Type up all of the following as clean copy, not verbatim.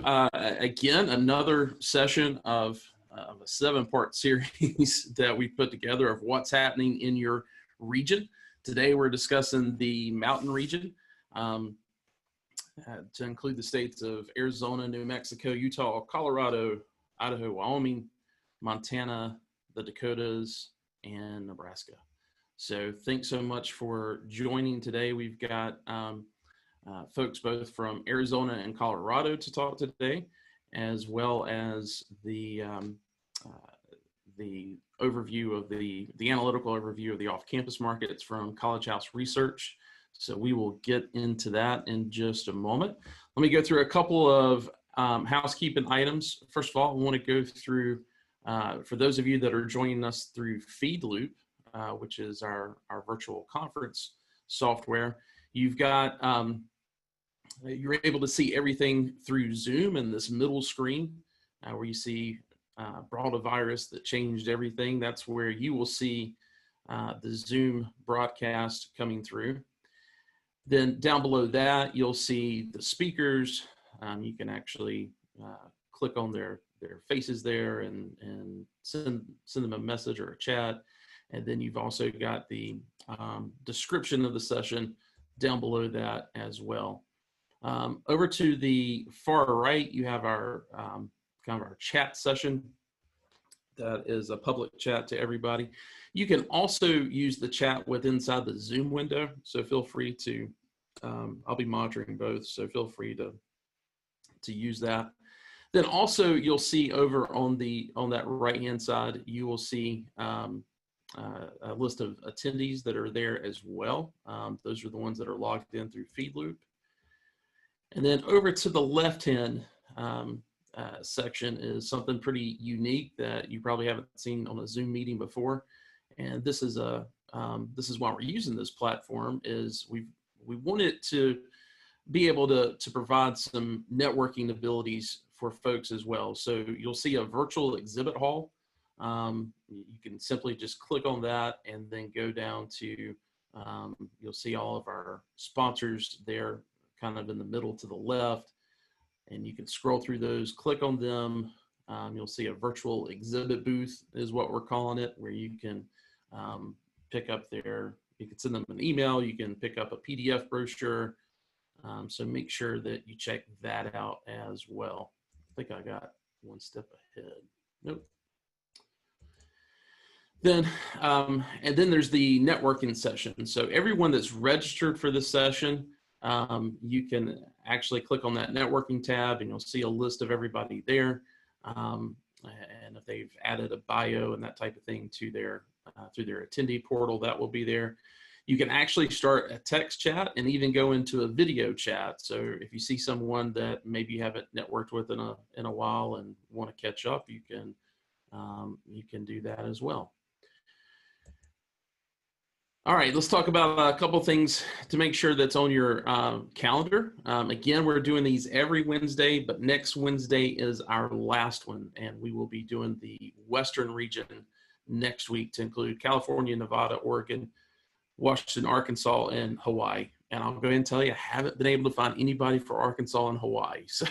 Again, another session of a 7-part series that we put together of what's happening in your region. Today, we're discussing the mountain region to include the states of Arizona, New Mexico, Utah, Colorado, Idaho, Wyoming, Montana, the Dakotas, and Nebraska. So thanks so much for joining today. We've got folks both from Arizona and Colorado to talk today, as well as the overview of the analytical overview of the off-campus markets from College House Research. So we will get into that in just a moment. Let me go through a couple of housekeeping items. First of all, I want to go through, for those of you that are joining us through FeedLoop, which is our virtual conference software, you've got, you're able to see everything through Zoom in this middle screen where you see brought a virus that changed everything. That's where you will see the Zoom broadcast coming through. Then down below that, you'll see the speakers. You can actually click on their faces there and send them a message or a chat. And then you've also got the description of the session down below that as well. Over to the far right, you have our kind of our chat session. That is a public chat to everybody. You can also use the chat inside the Zoom window. So feel free to, I'll be monitoring both. So feel free to use that. Then also you'll see over on that right-hand side, you will see a list of attendees that are there as well. Those are the ones that are logged in through FeedLoop. And then over to the left-hand section is something pretty unique that you probably haven't seen on a Zoom meeting before. And this is why we're using this platform. Is we wanted to be able to provide some networking abilities for folks as well. So you'll see a virtual exhibit hall. You can simply just click on that and then go down to, you'll see all of our sponsors there kind of in the middle to the left. And you can scroll through those, click on them. You'll see a virtual exhibit booth is what we're calling it, where you can pick up you can send them an email, you can pick up a PDF brochure. So make sure that you check that out as well. I think I got one step ahead. Nope. Then, and then there's the networking session. So everyone that's registered for this session, you can actually click on that networking tab and you'll see a list of everybody there. And if they've added a bio and that type of thing to their through their attendee portal, that will be there. You can actually start a text chat and even go into a video chat. So if you see someone that maybe you haven't networked with in a while and want to catch up, you can do that as well. All right, let's talk about a couple things to make sure that's on your calendar. Again, we're doing these every Wednesday, but next Wednesday is our last one, and we will be doing the Western region next week to include California, Nevada, Oregon, Washington, Arkansas, and Hawaii. And I'll go ahead and tell you, I haven't been able to find anybody for Arkansas and Hawaii. So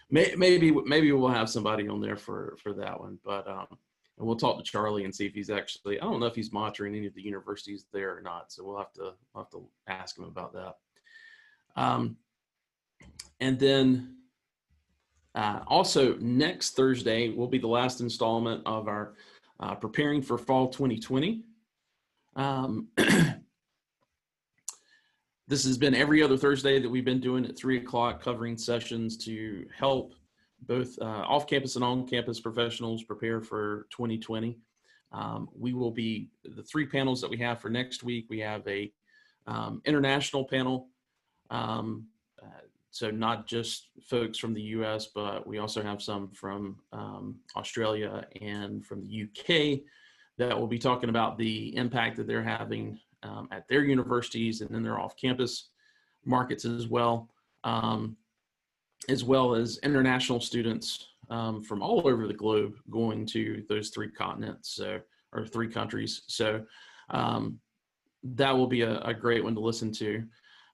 maybe we'll have somebody on there for that one, but and we'll talk to Charlie and see if he's actually, I don't know if he's monitoring any of the universities there or not. So we'll have to ask him about that. And then also next Thursday will be the last installment of our Preparing for Fall 2020. This has been every other Thursday that we've been doing at 3 o'clock, covering sessions to help both off-campus and on-campus professionals prepare for 2020. We will be, the 3 panels that we have for next week, we have a international panel. So not just folks from the US, but we also have some from Australia and from the UK that will be talking about the impact that they're having at their universities and in their off-campus markets as well as international students from all over the globe going to those 3 continents, or 3 countries. So that will be a great one to listen to.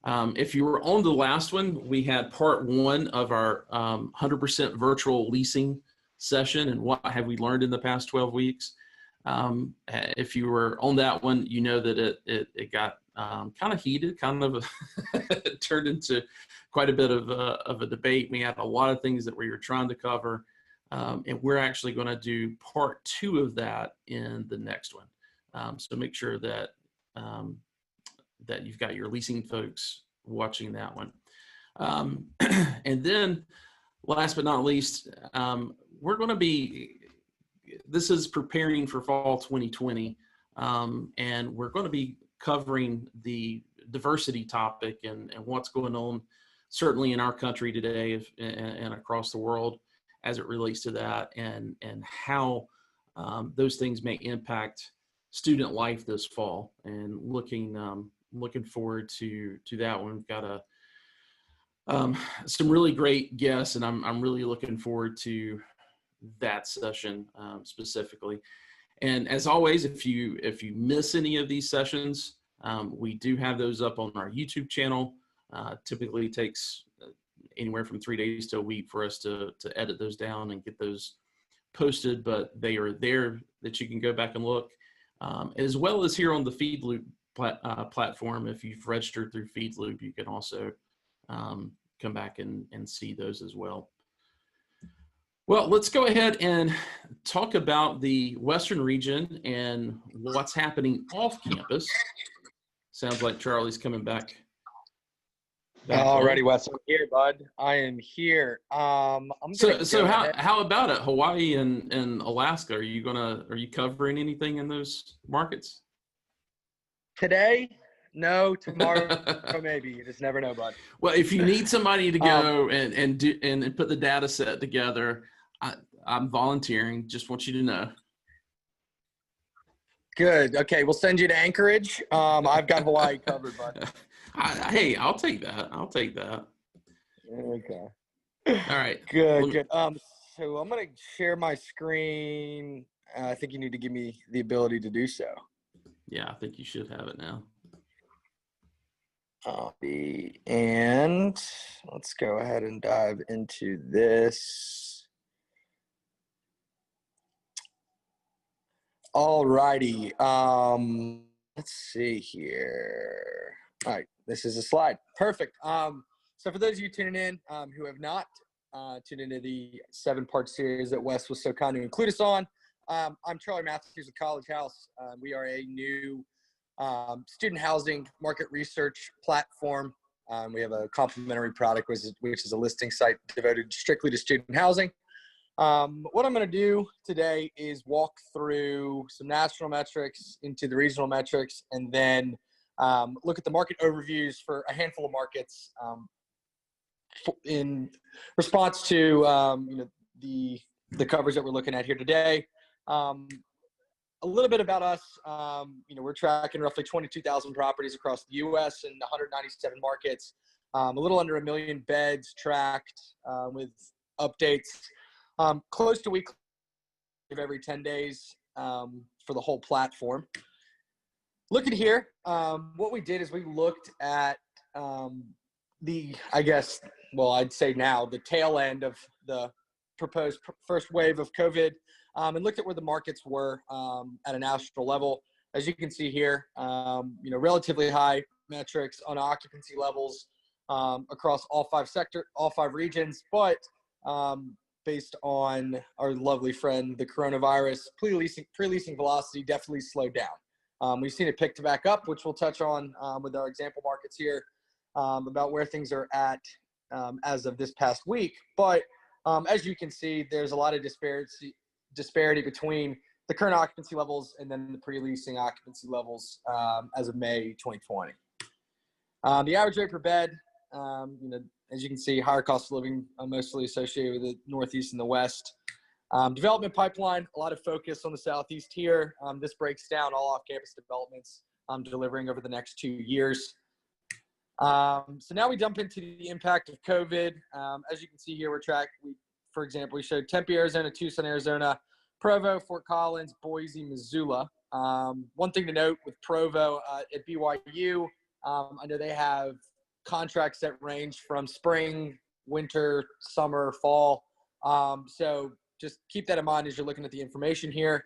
If you were on the last one, we had part one of our 100% virtual leasing session and what have we learned in the past 12 weeks. If you were on that one, you know that it got kind of heated, kind of it turned into quite a bit of a debate. We had a lot of things that we were trying to cover, and we're actually going to do part two of that in the next one. So make sure that that you've got your leasing folks watching that one. And then last but not least, we're going to be, this is preparing for fall 2020, and we're going to be covering the diversity topic and what's going on certainly in our country today and across the world as it relates to that, and how those things may impact student life this fall. And looking forward to that one. We've got some really great guests, and I'm really looking forward to that session specifically. And as always, if you miss any of these sessions, we do have those up on our YouTube channel. Typically takes anywhere from 3 days to a week for us to edit those down and get those posted, but they are there that you can go back and look, as well as here on the FeedLoop platform. If you've registered through FeedLoop, you can also come back and see those as well. Well, let's go ahead and talk about the Western region and what's happening off campus. Sounds like Charlie's coming back. Alrighty, Wes, I'm here, bud. I am here. So how about it? Hawaii and Alaska? Are you covering anything in those markets? Today? No. Tomorrow? Maybe. You just never know, bud. Well, if you need somebody to go and put the data set together, I'm volunteering. Just want you to know. Good. Okay, we'll send you to Anchorage. I've got Hawaii covered, bud. Hey, I'll take that. Okay. All right. Good. So I'm gonna share my screen. I think you need to give me the ability to do so. Yeah, I think you should have it now. And let's go ahead and dive into this. All righty. Let's see here. All right, this is a slide. Perfect. So for those of you tuning in who have not tuned into the 7-part series that Wes was so kind to include us on, I'm Charlie Matthews of College House. We are a new student housing market research platform. We have a complementary product, which is a listing site devoted strictly to student housing. What I'm going to do today is walk through some national metrics into the regional metrics, and then look at the market overviews for a handful of markets in response to the coverage that we're looking at here today. A little bit about us. We're tracking roughly 22,000 properties across the U.S. and 197 markets. A little under 1 million beds tracked with updates close to weekly every 10 days for the whole platform. Looking here, what we did is we looked at I'd say now the tail end of the proposed first wave of COVID, and looked at where the markets were at a national level. As you can see here, relatively high metrics on occupancy levels across all five regions, but based on our lovely friend, the coronavirus, pre-leasing velocity definitely slowed down. We've seen it pick back up, which we'll touch on with our example markets here about where things are at as of this past week. But as you can see, there's a lot of disparity between the current occupancy levels and then the pre-leasing occupancy levels as of May 2020. The average rate per bed, as you can see, higher cost of living mostly associated with the Northeast and the West. Development pipeline, a lot of focus on the Southeast here. This breaks down all off-campus developments delivering over the next 2 years. So now we jump into the impact of COVID. As you can see here, for example, we showed Tempe, Arizona, Tucson, Arizona, Provo, Fort Collins, Boise, Missoula. One thing to note with Provo at BYU, I know they have contracts that range from spring, winter, summer, fall. So just keep that in mind as you're looking at the information here.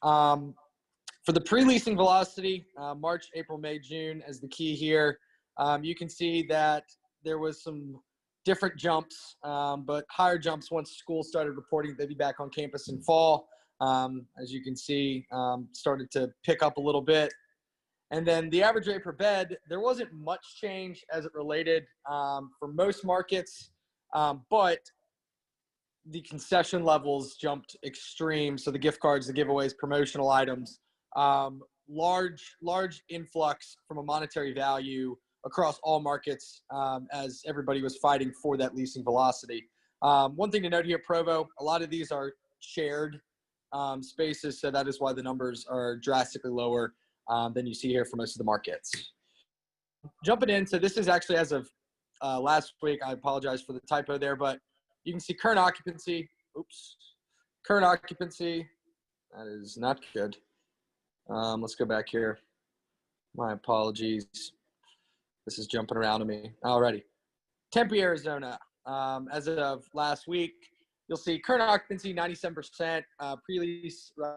For the pre-leasing velocity, March, April, May, June as the key here. You can see that there was some different jumps, but higher jumps once school started reporting they'd be back on campus in fall. As you can see, started to pick up a little bit. And then the average rate per bed, there wasn't much change as it related for most markets, but the concession levels jumped extreme. So the gift cards, the giveaways, promotional items, large influx from a monetary value across all markets as everybody was fighting for that leasing velocity. One thing to note here, Provo, a lot of these are shared spaces, so that is why the numbers are drastically lower than you see here for most of the markets. Jumping in, so this is actually as of last week. I apologize for the typo there, but you can see current occupancy. Oops. Current occupancy. That is not good. Let's go back here. My apologies. This is jumping around to me already. Tempe, Arizona. As of last week, you'll see current occupancy 97%, pre-lease right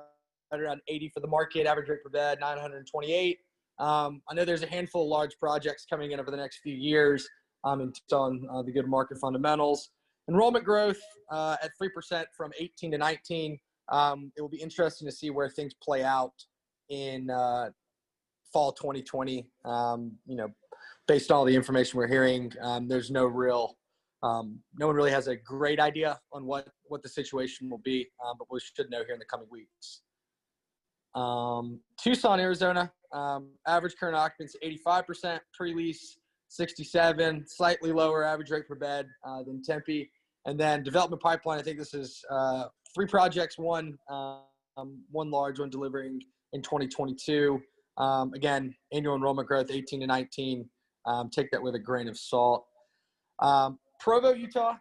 around 80 for the market, average rate per bed 928. I know there's a handful of large projects coming in over the next few years on the good market fundamentals. Enrollment growth at 3% from 18 to 19. It will be interesting to see where things play out in fall 2020. Based on all the information we're hearing, there's no one really has a great idea on what the situation will be, but we should know here in the coming weeks. Tucson, Arizona, average current occupancy 85%, pre-lease 67, slightly lower average rate per bed than Tempe. And then development pipeline, I think this is 3 projects, one large one delivering in 2022. Again, annual enrollment growth 18 to 19. Take that with a grain of salt. Provo, Utah,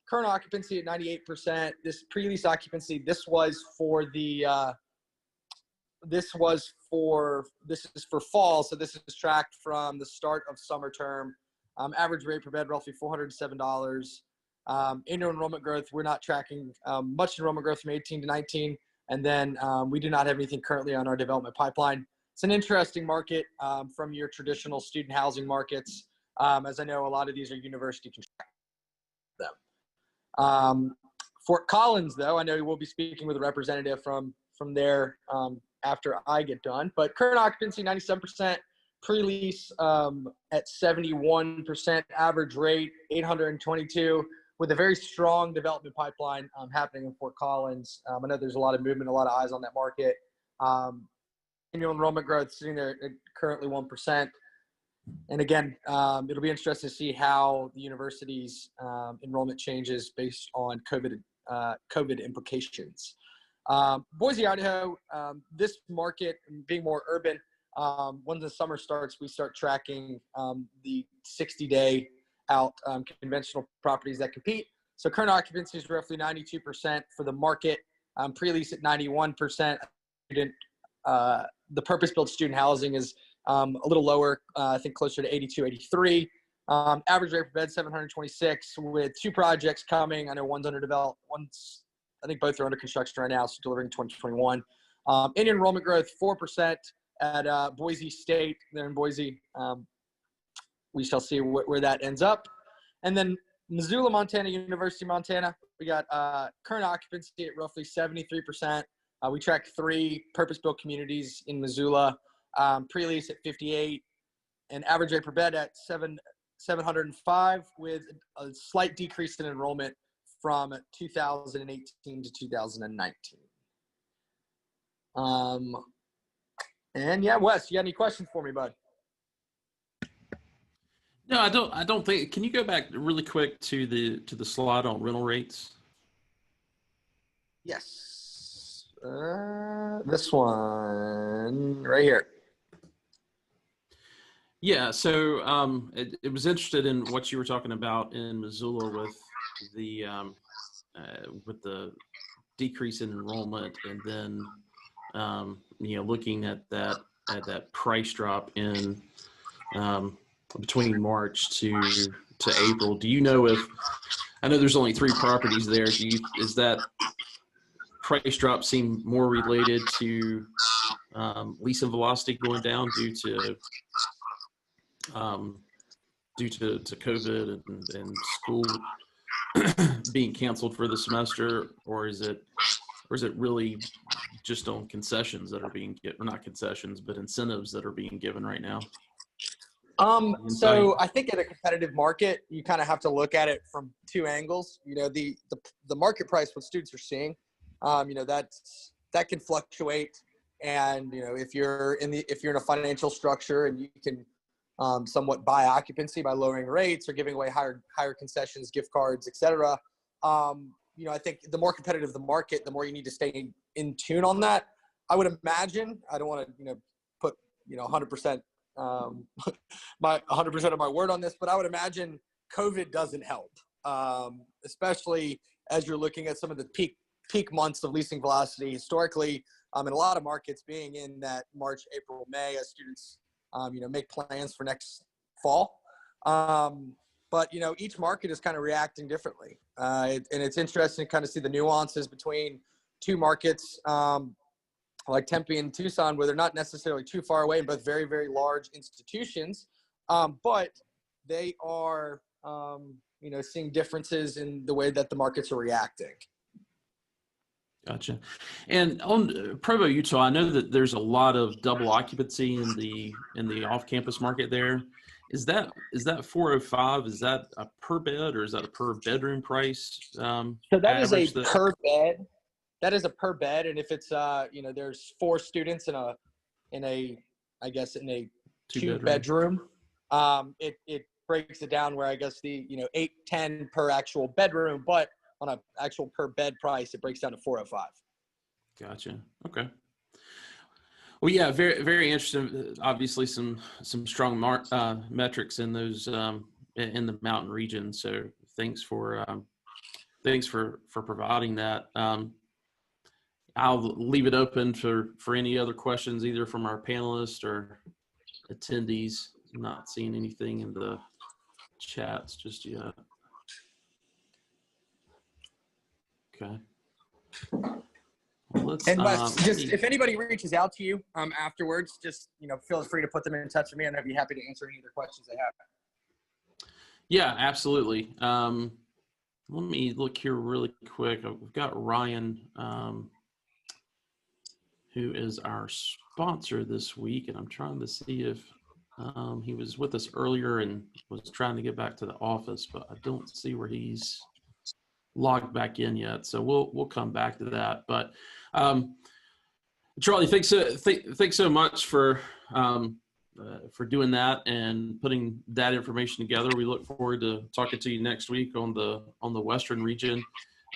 current occupancy at 98%. This pre-lease occupancy, this is for fall, so this is tracked from the start of summer term. Average rate per bed roughly $407. Annual enrollment growth, we're not tracking much enrollment growth from 18 to 19, and then we do not have anything currently on our development pipeline. It's an interesting market from your traditional student housing markets, as I know a lot of these are university contracts. Fort Collins, though, I know we'll be speaking with a representative from there after I get done, but current occupancy 97%, pre-lease at 71%, average rate 822, with a very strong development pipeline happening in Fort Collins. I know there's a lot of movement, a lot of eyes on that market. Annual enrollment growth sitting there at currently 1%. And again, it'll be interesting to see how the university's enrollment changes based on COVID implications. Boise, Idaho, this market being more urban, when the summer starts, we start tracking the 60-day out conventional properties that compete. So current occupancy is roughly 92% for the market, pre-lease at 91%. The purpose-built student housing is a little lower, I think closer to 82, 83. Average rate per bed 726 with 2 projects coming. I know one's under development, I think both are under construction right now, so delivering 2021. In enrollment growth, 4% at Boise State. There in Boise. We shall see where that ends up. And then Missoula, Montana, University of Montana, we got current occupancy at roughly 73%. We track 3 purpose-built communities in Missoula, pre-lease at 58, and average rate per bed at 705, with a slight decrease in enrollment from 2018 to 2019. And yeah, Wes, you got any questions for me, bud? No, I don't think. Can you go back really quick to the slide on rental rates? Yes. This one right here. Yeah, so it was interested in what you were talking about in Missoula with the decrease in enrollment, and then looking at that price drop in between March to April. Do you know if, I know there's only 3 properties there. Is that price drop seem more related to leasing velocity going down due to COVID and school being canceled for the semester, or is it really just on concessions that are being given, or not concessions, but incentives that are being given right now? So I think in a competitive market, you kind of have to look at it from 2 angles. You know, the market price, what students are seeing, you know, that can fluctuate. And, you know, if you're in a financial structure and you can somewhat buy occupancy by lowering rates or giving away higher concessions, gift cards, et cetera, you know, I think the more competitive the market, the more you need to stay in tune on that. I would imagine, I don't want to, you know, put, you know, 100%, my 100% of my word on this, but I would imagine COVID doesn't help, especially as you're looking at some of the peak months of leasing velocity historically, in a lot of markets being in that March, April, May, as students, you know, make plans for next fall. But, you know, each market is kind of reacting differently. And it's interesting to kind of see the nuances between 2 markets, like Tempe and Tucson, where they're not necessarily too far away, but very, very large institutions. But they are, you know, seeing differences in the way that the markets are reacting. Gotcha. And on Provo, Utah, I know that there's a lot of double occupancy in the off-campus market there. Is that 405? Is that a per bed, or is that a per bedroom price? So that is a per bed. That is a per bed, and if it's you know, there's 4 students in a I guess in a 2 bedroom, it breaks it down where I guess the, you know, 8-10 per actual bedroom, but on an actual per bed price, it breaks down to 405. Gotcha. Okay. Well, yeah, very, very interesting. Obviously, some strong metrics in those in the mountain region. So thanks for providing that. I'll leave it open for any other questions, either from our panelists or attendees. I'm not seeing anything in the chats just yet. Okay. Well, let's, and Wes, just if anybody reaches out to you afterwards, just, you know, feel free to put them in touch with me, and I'd be happy to answer any other questions they have. Yeah, absolutely. Let me look here really quick. We've got Ryan, who is our sponsor this week, and I'm trying to see if he was with us earlier and was trying to get back to the office, but I don't see where he's logged back in yet. So we'll come back to that. But Charlie, thanks so much for doing that and putting that information together. We look forward to talking to you next week on the Western region.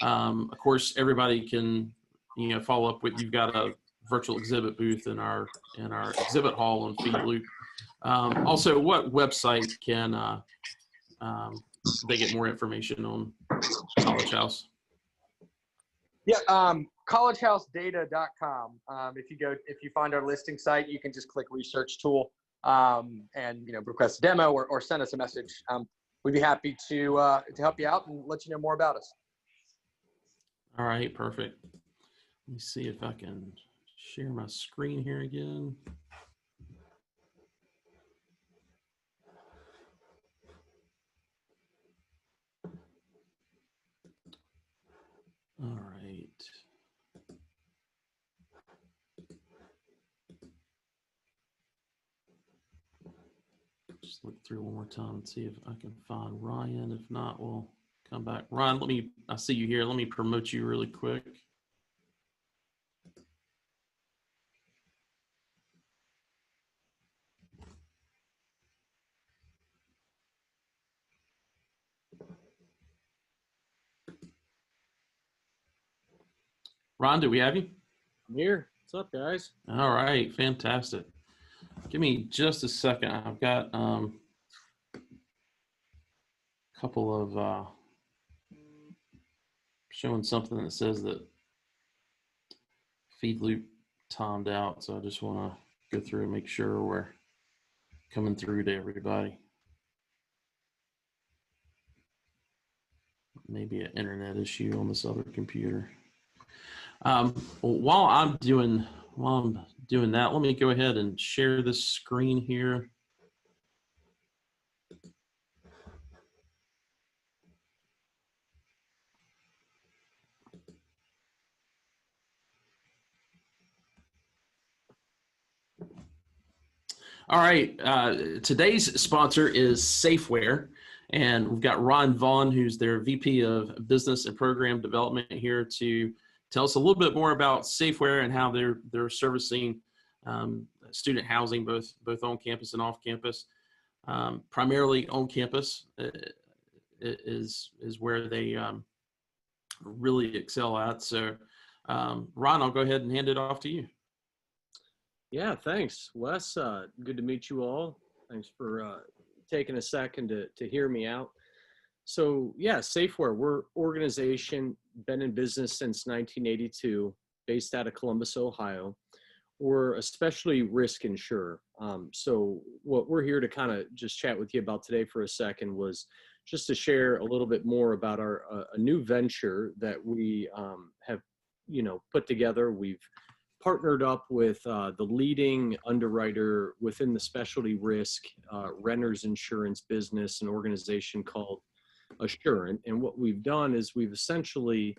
Of course, everybody can, you know, follow up with, you've got a virtual exhibit booth in our exhibit hall on Feed Loop. Also, what website can they get more information on College House? Yeah, collegehousedata.com. If you find our listing site, you can just click research tool, and, you know, request a demo or send us a message. We'd be happy to help you out and let you know more about us. All right, perfect. Let me see if I can share my screen here again. All right. Just look through one more time and see if I can find Ryan. If not, we'll come back. Ryan, I see you here. Let me promote you really quick. Ron, do we have you? I'm here. What's up, guys? All right, fantastic. Give me just a second. I've got a couple of showing something that says that feed loop timed out. So I just want to go through and make sure we're coming through to everybody. maybe an internet issue on this other computer. While I'm doing that, let me go ahead and share this screen here. All right, today's sponsor is Safeware, and we've got Ron Vaughn, who's their VP of Business and Program Development, here to tell us a little bit more about Safeware and how they're servicing student housing, both on campus and off campus. Primarily on campus is where they really excel at. So, Ron, I'll go ahead and hand it off to you. Yeah, thanks, Wes. Good to meet you all. Thanks for taking a second to hear me out. So yeah, Safeware, we're organization, been in business since 1982, based out of Columbus, Ohio. We're especially risk insurer. So what we're here to kind of just chat with you about today for a second was just to share a little bit more about our a new venture that we have, put together. We've partnered up with the leading underwriter within the specialty risk renters insurance business, an organization called Assurant. And what we've done is we've essentially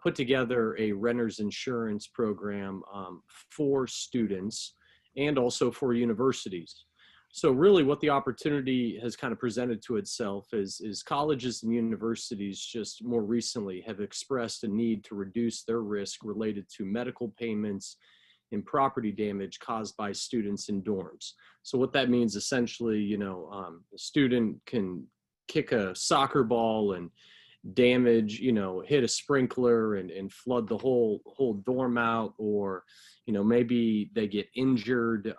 put together a renters insurance program for students and also for universities. So really what the opportunity has kind of presented to itself is colleges and universities just more recently have expressed a need to reduce their risk related to medical payments and property damage caused by students in dorms. So what that means essentially, a student can kick a soccer ball and damage, hit a sprinkler and flood the whole dorm out, or, maybe they get injured,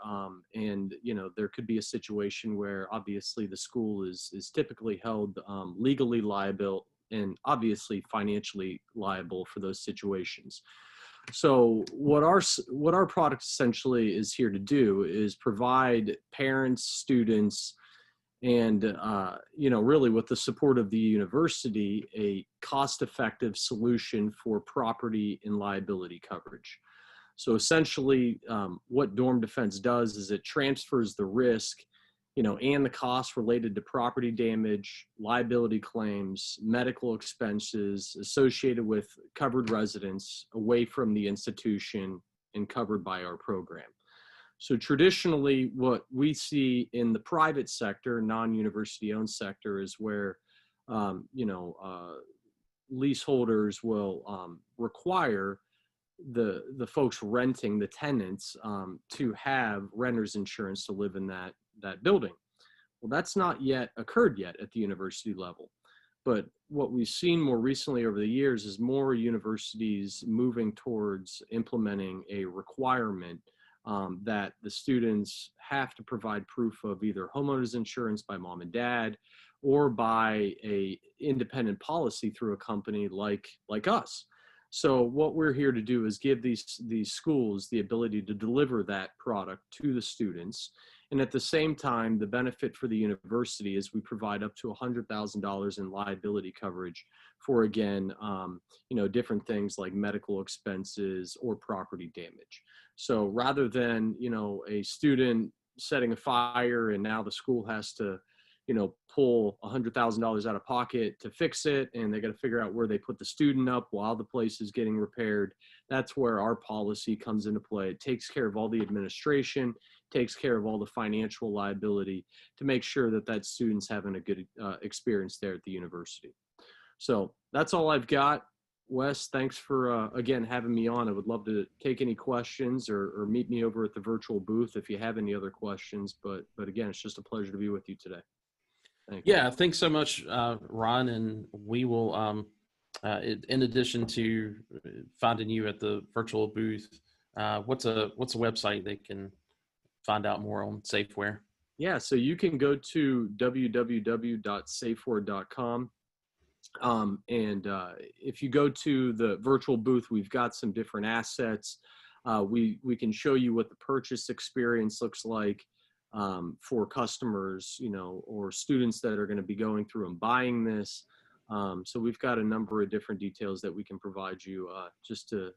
and, there could be a situation where obviously the school is typically held legally liable and obviously financially liable for those situations. So what our product essentially is here to do is provide parents, students, and really with the support of the university, a cost-effective solution for property and liability coverage. So essentially what Dorm Defense does is it transfers the risk, and the costs related to property damage, liability claims, medical expenses associated with covered residents away from the institution and covered by our program. So traditionally, what we see in the private sector, non-university owned sector, is where, leaseholders will require the folks renting, the tenants, to have renters insurance to live in that building. Well, that's not yet occurred yet at the university level. But what we've seen more recently over the years is more universities moving towards implementing a requirement that the students have to provide proof of either homeowners insurance by mom and dad, or by a independent policy through a company like us. So what we're here to do is give these schools the ability to deliver that product to the students. And at the same time, the benefit for the university is we provide up to $100,000 in liability coverage for, again, different things like medical expenses or property damage. So rather than, a student setting a fire and now the school has to, pull $100,000 out of pocket to fix it, and they got to figure out where they put the student up while the place is getting repaired. That's where our policy comes into play. It takes care of all the administration, takes care of all the financial liability to make sure that student's having a good experience there at the university. So that's all I've got. Wes, thanks for, again, having me on. I would love to take any questions or meet me over at the virtual booth if you have any other questions. But again, it's just a pleasure to be with you today. Thank you. Yeah, thanks so much, Ron. And we will, in addition to finding you at the virtual booth, what's a website they can find out more on Safeware? Yeah, so you can go to www.safeware.com. And if you go to the virtual booth, we've got some different assets. We can show you what the purchase experience looks like for customers, or students that are going to be going through and buying this. So we've got a number of different details that we can provide you just to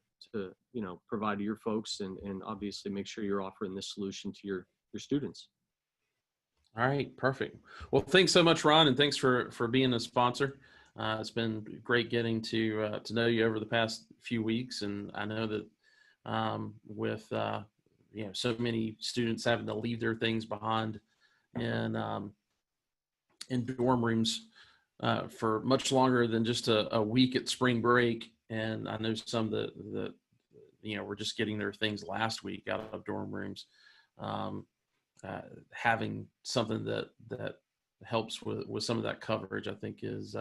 provide to your folks and obviously make sure you're offering this solution to your students. All right, perfect. Well, thanks so much, Ron, and thanks for being a sponsor. It's been great getting to know you over the past few weeks, and I know that with so many students having to leave their things behind in dorm rooms for much longer than just a week at spring break, and I know some that were just getting their things last week out of dorm rooms. Having something that helps with some of that coverage, I think is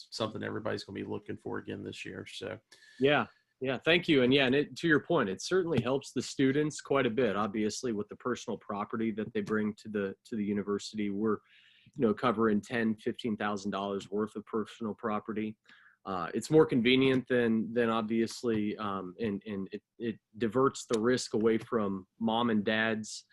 something everybody's going to be looking for again this year. So, yeah, thank you. And to your point, it certainly helps the students quite a bit. Obviously, with the personal property that they bring to the university, we're covering $10,000-$15,000 worth of personal property. It's more convenient than obviously, and it diverts the risk away from mom and dad's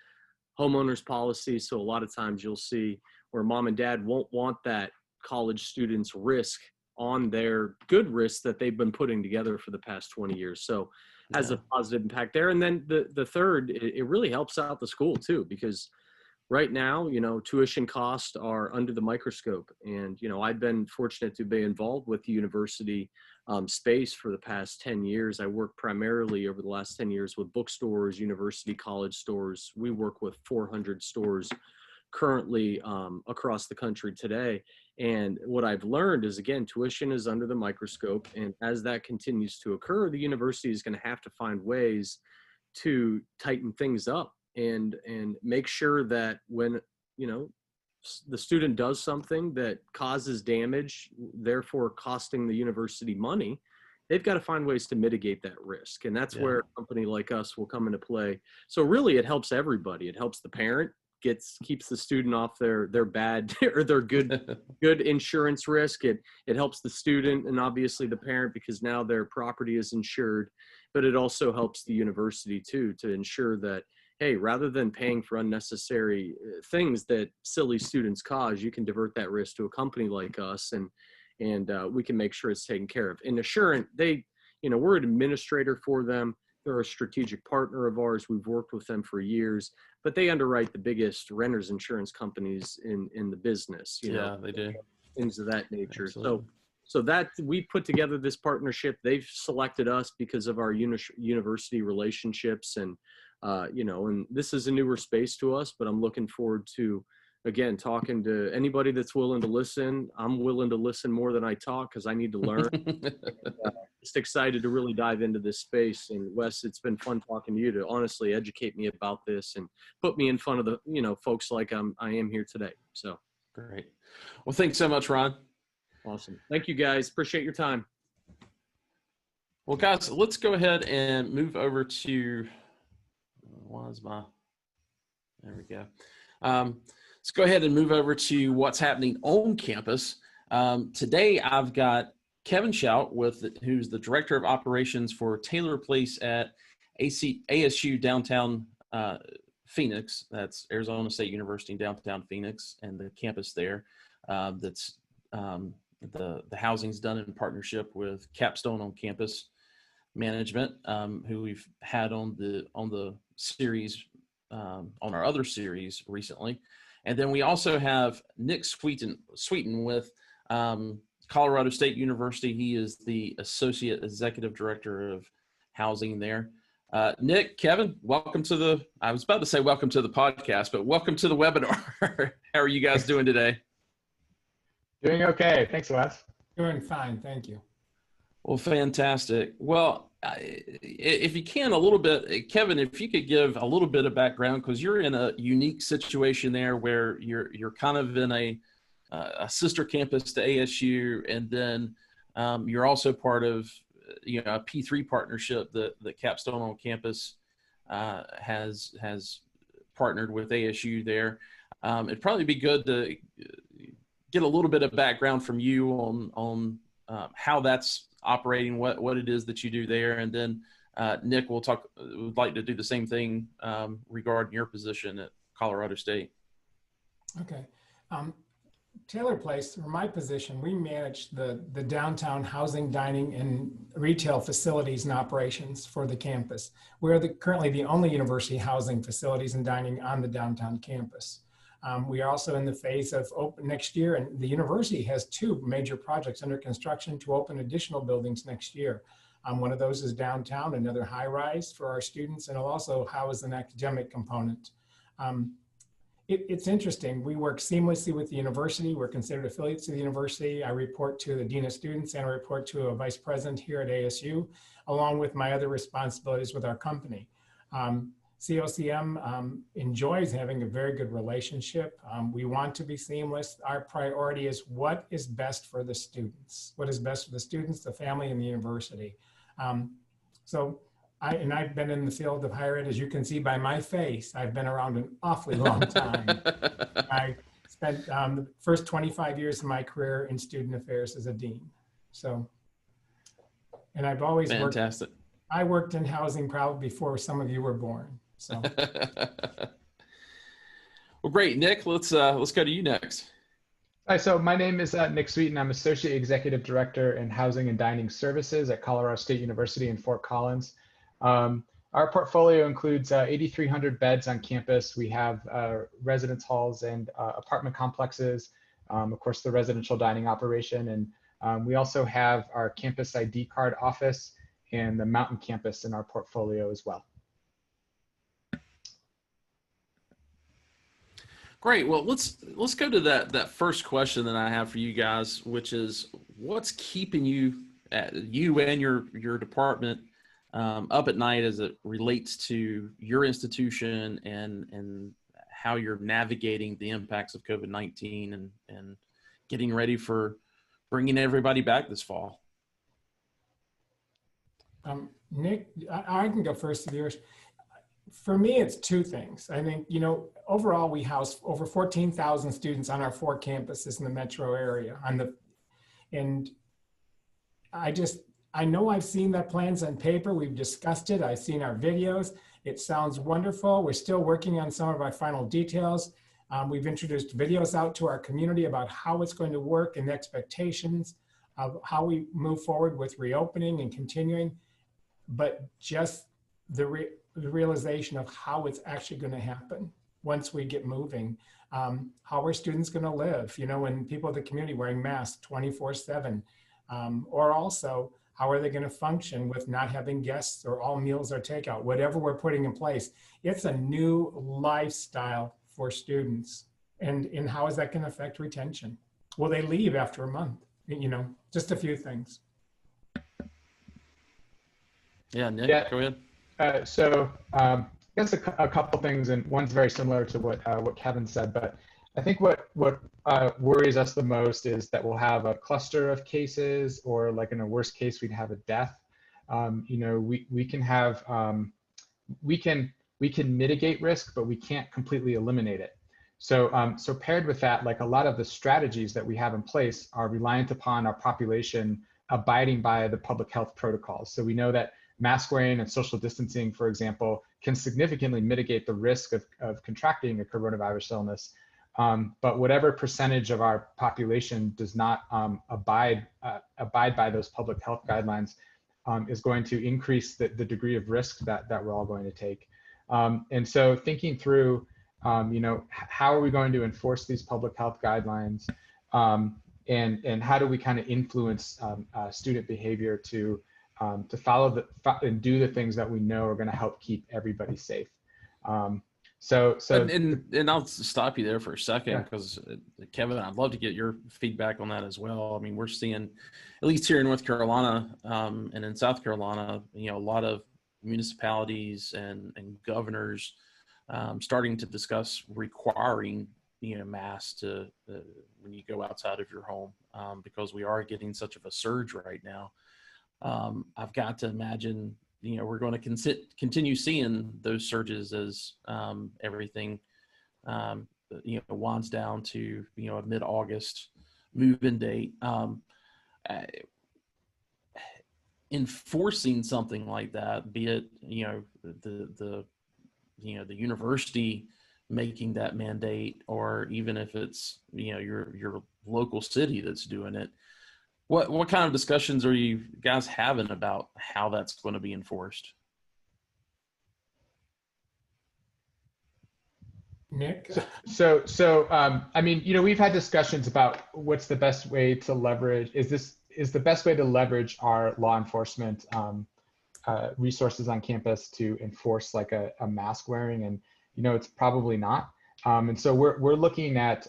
homeowners policy. So a lot of times you'll see where mom and dad won't want that college student's risk on their good risk that they've been putting together for the past 20 years. So has a positive impact there. And then the third, it really helps out the school too, because right now, tuition costs are under the microscope. And, I've been fortunate to be involved with the university space for the past 10 years. I work primarily over the last 10 years with bookstores, university college stores. We work with 400 stores currently across the country today. And what I've learned is, again, tuition is under the microscope. And as that continues to occur, the university is going to have to find ways to tighten things up and make sure that when, the student does something that causes damage, therefore costing the university money, they've got to find ways to mitigate that risk. And that's where a company like us will come into play. So really it helps everybody. It helps the parent, keeps the student off their bad or their good insurance risk. It helps the student and obviously the parent, because now their property is insured, but it also helps the university too, to ensure that, hey, rather than paying for unnecessary things that silly students cause, you can divert that risk to a company like us, and we can make sure it's taken care of. And Assurant, we're an administrator for them. They're a strategic partner of ours. We've worked with them for years, but they underwrite the biggest renters insurance companies in the business. They do. Things of that nature. Absolutely. So that we put together this partnership. They've selected us because of our university relationships, and and this is a newer space to us, but I'm looking forward to, again, talking to anybody that's willing to listen. I'm willing to listen more than I talk because I need to learn. Just excited to really dive into this space. And Wes, it's been fun talking to you to honestly educate me about this and put me in front of the, folks like I am here today. So great. Well, thanks so much, Ron. Awesome. Thank you, guys. Appreciate your time. Well, guys, let's go ahead and move over to, there we go. Let's go ahead and move over to what's happening on campus. Today, I've got Kevin Shout, who's the Director of Operations for Taylor Place at ASU downtown Phoenix. That's Arizona State University in downtown Phoenix, and the campus there. That's the housing's done in partnership with Capstone on Campus Management, who we've had on the series, on our other series recently. And then we also have Nick Sweeten with Colorado State University. He is the Associate Executive Director of Housing there. Nick, Kevin, welcome to I was about to say welcome to the podcast, but welcome to the webinar. How are you guys doing today? Doing okay. Thanks, Wes. Doing fine. Thank you. Well, fantastic. Well, if you can, a little bit, Kevin, if you could give a little bit of background, because you're in a unique situation there where you're kind of in a sister campus to ASU, and then you're also part of a P3 partnership that Capstone on Campus has partnered with ASU there. It'd probably be good to get a little bit of background from you on how that's operating, what it is that you do there, and then Nick would like to do the same thing regarding your position at Colorado State. Okay. Taylor Place, for my position, we manage the downtown housing, dining, and retail facilities and operations for the campus. We're currently the only university housing facilities and dining on the downtown campus. We are also in the phase of open next year, and the university has two major projects under construction to open additional buildings next year. One of those is downtown, another high rise for our students, and it'll also house an academic component. It's interesting. We work seamlessly with the university. We're considered affiliates of the university. I report to the dean of students and I report to a vice president here at ASU, along with my other responsibilities with our company. COCM enjoys having a very good relationship. We want to be seamless. Our priority is what is best for the students. What is best for the students, the family, and the university. I've been in the field of higher ed, as you can see by my face. I've been around an awfully long time. I spent the first 25 years of my career in student affairs as a dean. And I've always Fantastic. I worked in housing probably before some of you were born. So. Well, great, Nick. Let's go to you next. Hi, so my name is Nick Sweet, and I'm Associate Executive Director in Housing and Dining Services at Colorado State University in Fort Collins. Our portfolio includes 8,300 beds on campus. We have residence halls and apartment complexes, of course, the residential dining operation. And we also have our campus ID card office and the Mountain campus in our portfolio as well. Great. Well, let's go to that first question that I have for you guys, which is what's keeping you and your department up at night as it relates to your institution and how you're navigating the impacts of COVID-19 and getting ready for bringing everybody back this fall. Nick, I can go first of yours. For me, it's two things. I think, overall, we house over 14,000 students on our 4 campuses in the metro area. And I know I've seen the plans on paper. We've discussed it. I've seen our videos. It sounds wonderful. We're still working on some of our final details. We've introduced videos out to our community about how it's going to work and expectations of how we move forward with reopening and continuing. But just the realization of how it's actually going to happen once we get moving. How are students going to live? When people in the community wearing masks 24/7, or also how are they going to function with not having guests or all meals are takeout? Whatever we're putting in place, it's a new lifestyle for students. And how is that going to affect retention? Will they leave after a month? Just a few things. Yeah, Nick, Yeah. Go ahead. I guess a couple things, and one's very similar to what Kevin said, but I think what worries us the most is that we'll have a cluster of cases, or like in a worst case, we'd have a death. We can have, we can mitigate risk, but we can't completely eliminate it. So paired with that, like a lot of the strategies that we have in place are reliant upon our population abiding by the public health protocols. So we know that mask wearing and social distancing, for example, can significantly mitigate the risk of contracting a coronavirus illness. But whatever percentage of our population does not abide by those public health guidelines is going to increase the degree of risk that we're all going to take. And so thinking through, how are we going to enforce these public health guidelines, and how do we kind of influence student behavior to follow and do the things that we know are going to help keep everybody safe. And I'll stop you there for a second, because Kevin, I'd love to get your feedback on that as well. I mean, we're seeing, at least here in North Carolina and in South Carolina, a lot of municipalities and governors starting to discuss requiring masks when you go outside of your home, because we are getting such of a surge right now. I've got to imagine, we're going to continue seeing those surges as everything, winds down to, a mid-August move-in date. Enforcing something like that, be it, the university making that mandate, or even if it's, your local city that's doing it. What kind of discussions are you guys having about how that's going to be enforced? Nick? I mean, we've had discussions about what's the best way to leverage. Is the best way to leverage our law enforcement resources on campus to enforce like a mask wearing? And it's probably not. And so we're looking at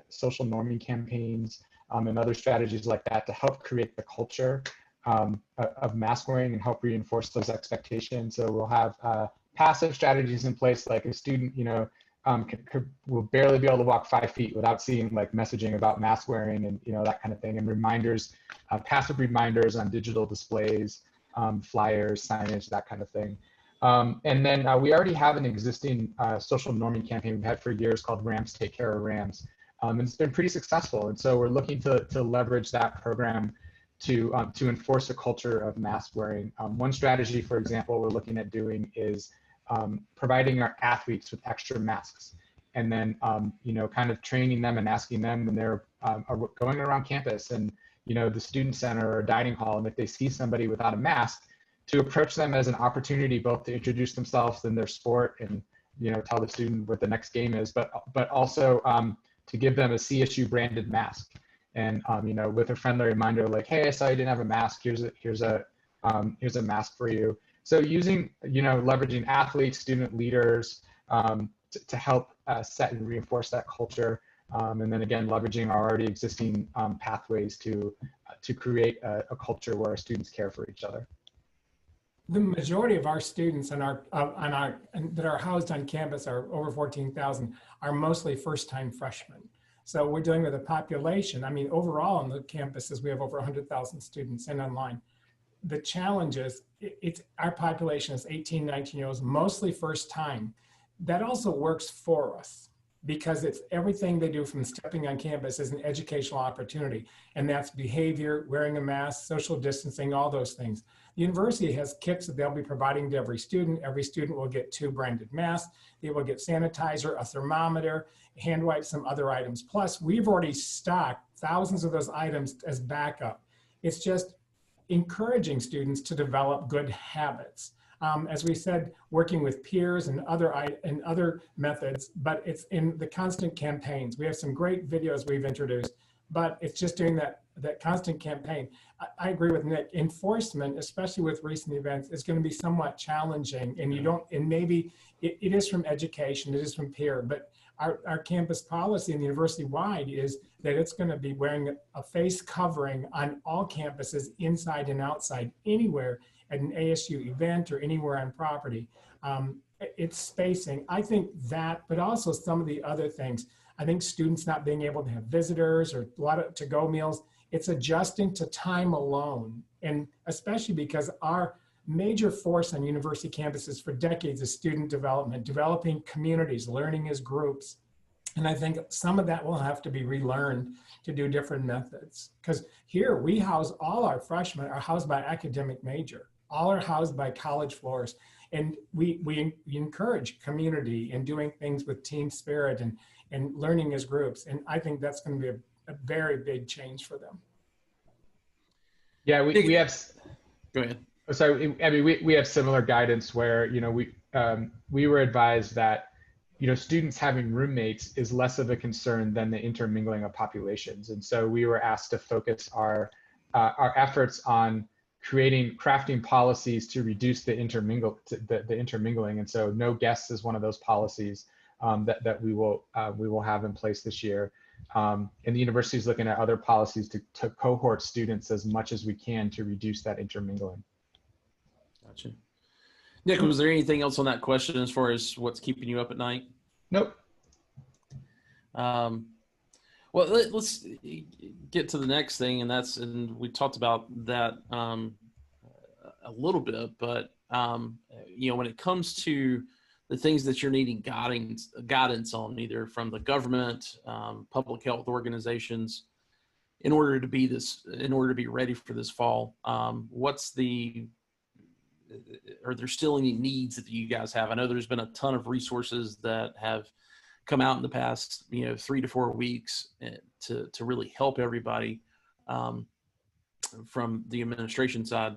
social norming campaigns and other strategies like that to help create the culture of mask wearing and help reinforce those expectations. So we'll have passive strategies in place, like a student, will barely be able to walk 5 feet without seeing like messaging about mask wearing and that kind of thing, and reminders, passive reminders on digital displays, flyers, signage, that kind of thing. And then we already have an existing social norming campaign we've had for years called Rams Take Care of Rams. And it's been pretty successful. And so we're looking to leverage that program to enforce a culture of mask wearing. One strategy, for example, we're looking at doing is providing our athletes with extra masks, and then kind of training them and asking them when they're going around campus and the student center or dining hall, and if they see somebody without a mask, to approach them as an opportunity both to introduce themselves and their sport and tell the student what the next game is, but also to give them a CSU branded mask, and with a friendly reminder like, hey, I saw you didn't have a mask, here's a mask for you. So using, leveraging athletes, student leaders to help set and reinforce that culture. And then again, leveraging our already existing pathways to create a culture where our students care for each other. The majority of our students that are housed on campus, are over 14,000, are mostly first-time freshmen. So we're dealing with a population. I mean, overall on the campuses, we have over 100,000 students and online. The challenge is our population is 18, 19-year-olds, mostly first time. That also works for us because it's everything they do from stepping on campus is an educational opportunity. And that's behavior, wearing a mask, social distancing, all those things. The university has kits that they'll be providing to every student. Every student will get 2 branded masks. They will get sanitizer, a thermometer, hand wipes, some other items. Plus, we've already stocked thousands of those items as backup. It's just encouraging students to develop good habits. As we said, working with peers and other methods, but it's in the constant campaigns. We have some great videos we've introduced, but it's just doing that constant campaign. I agree with Nick. Enforcement, especially with recent events, is going to be somewhat challenging, and maybe it is from education, it is from peer, but our campus policy and university-wide is that it's going to be wearing a face covering on all campuses, inside and outside, anywhere at an ASU event or anywhere on property. It's spacing. I think that, but also some of the other things. I think students not being able to have visitors or a lot of to-go meals, it's adjusting to time alone. And especially because our major force on university campuses for decades is student development, developing communities, learning as groups. And I think some of that will have to be relearned to do different methods. Because here we house all our freshmen are housed by academic major, all are housed by college floors. And we encourage community and doing things with team spirit and learning as groups. And I think that's going to be a very big change for them. Yeah, we have. Go ahead. So I mean, we have similar guidance where we were advised that students having roommates is less of a concern than the intermingling of populations, and so we were asked to focus our efforts on crafting policies to reduce the intermingling, and so no guests is one of those policies that we will have in place this year. And the university is looking at other policies to cohort students as much as we can to reduce that intermingling. Gotcha. Nick, was there anything else on that question as far as what's keeping you up at night? Nope. Well, let's get to the next thing, and we talked about that a little bit, but when it comes to the things that you're needing guidance on, either from the government, public health organizations, in order to be ready for this fall, are there still any needs that you guys have? I know there's been a ton of resources that have come out in the past, 3 to 4 weeks to really help everybody from the administration side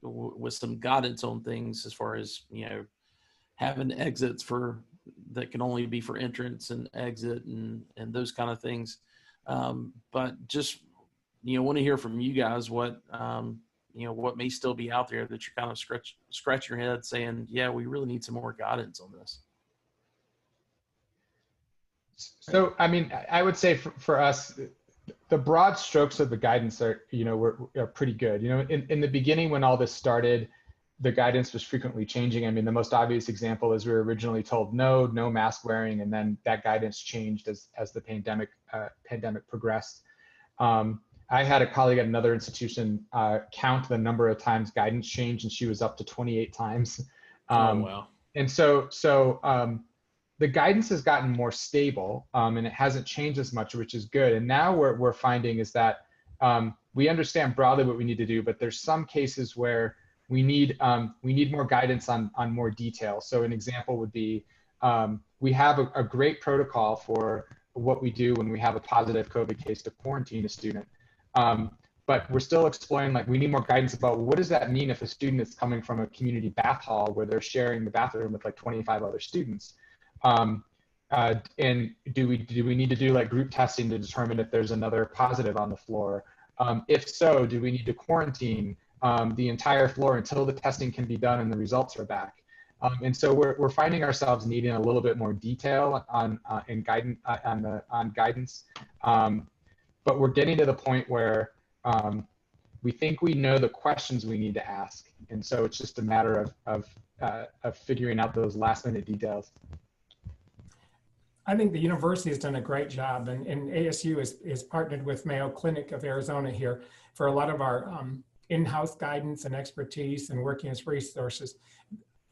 with some guidance on things as far as, having exits that can only be for entrance and exit and those kind of things. But just, want to hear from you guys what may still be out there that you're kind of scratch your head saying, yeah, we really need some more guidance on this. So, I mean, I would say for us, the broad strokes of the guidance are, are pretty good. In the beginning, when all this started, the guidance was frequently changing. I mean, the most obvious example is we were originally told no mask wearing, and then that guidance changed as the pandemic progressed. I had a colleague at another institution count the number of times guidance changed, and she was up to 28 times. Oh, wow. And so the guidance has gotten more stable, and it hasn't changed as much, which is good. And now what we're finding is that we understand broadly what we need to do, but there's some cases where we need more guidance on more detail. So an example would be we have a great protocol for what we do when we have a positive COVID case to quarantine a student. But we're still exploring, like, we need more guidance about what does that mean if a student is coming from a community bath hall where they're sharing the bathroom with like 25 other students. And do we need to do like group testing to determine if there's another positive on the floor? If so, do we need to quarantine the entire floor until the testing can be done and the results are back? And so we're finding ourselves needing a little bit more detail on guidance, but we're getting to the point where we think we know the questions we need to ask, and so it's just a matter of figuring out those last minute details. I think the university has done a great job, and ASU is partnered with Mayo Clinic of Arizona here for a lot of our in-house guidance and expertise and working as resources.